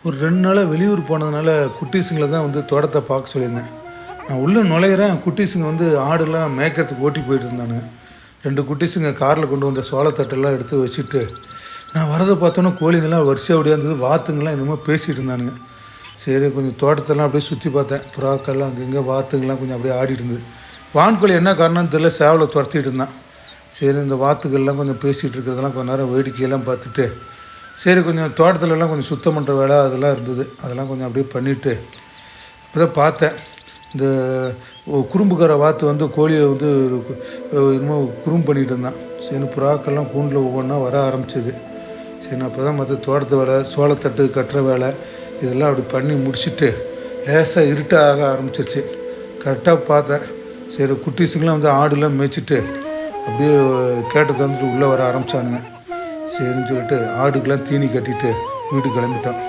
ஒரு 2 நாளாக வெளியூர் போனதுனால குட்டீஸுங்கள தான் வந்து தோட்டத்தை பார்க்க சொல்லியிருந்தேன். நான் உள்ளே நுழையிறேன், குட்டீஸுங்க வந்து ஆடுலாம் மேய்க்கிறதுக்கு ஓட்டி போயிட்டு இருந்தானுங்க. 2 குட்டீஸுங்க காரில் கொண்டு வந்த சோளத்தட்டெல்லாம் எடுத்து வச்சுட்டு, நான் வரதை பார்த்தோன்னே கோழிங்கெல்லாம் வரிசையாக ஓடியாந்தது, வாத்துங்கலாம் என்னமோ பேசிகிட்டு இருந்தானுங்க. சரி கொஞ்சம் தோட்டத்தெல்லாம் அப்படியே சுற்றி பார்த்தேன். புறாக்கள்லாம் அங்கங்கே வாத்துங்கலாம் கொஞ்சம் அப்படியே ஆடிட்டு இருந்தது. வான்கோழி என்ன காரணம்னு தெரியல, சேவலை துரத்திட்டு இருந்தான். சரி இந்த வாத்துக்கள்லாம் கொஞ்சம் பேசிகிட்டு இருக்கிறதெல்லாம் கொஞ்சம் நேரம் வேடிக்கையெல்லாம் பார்த்துட்டு, சரி கொஞ்சம் தோட்டத்துலலாம் கொஞ்சம் சுத்தம் பண்ணுற வேலை அதெல்லாம் இருந்தது, அதெல்லாம் கொஞ்சம் அப்படியே பண்ணிவிட்டு இப்போ தான் பார்த்தேன். இந்த குறும்புக்கார வாத்து வந்து கோழியை வந்து இன்னும் குறும்பு பண்ணிகிட்டு இருந்தான். சரி புறாக்கள்லாம் கூண்டில் ஒவ்வொன்றா வர ஆரம்பிச்சிது. சரி நான் அப்போ தான் மற்ற தோட்டத்து வேலை, சோளத்தட்டு கட்டுற வேலை இதெல்லாம் அப்படி பண்ணி முடிச்சுட்டு லேசாக இருட்டாக ஆரம்பிச்சிருச்சு. கரெக்டாக பார்த்தேன். சரி குட்டீஸுங்கெலாம் வந்து ஆடுலாம் மேய்ச்சிட்டு அப்படியே கேட்டை தந்துட்டு உள்ளே வர ஆரம்பித்தானுங்க. சரின்னு சொல்லிட்டு ஆடுக்கெலாம் தீனி கட்டிட்டு வீட்டுக்கு கிளம்பிட்டோம்.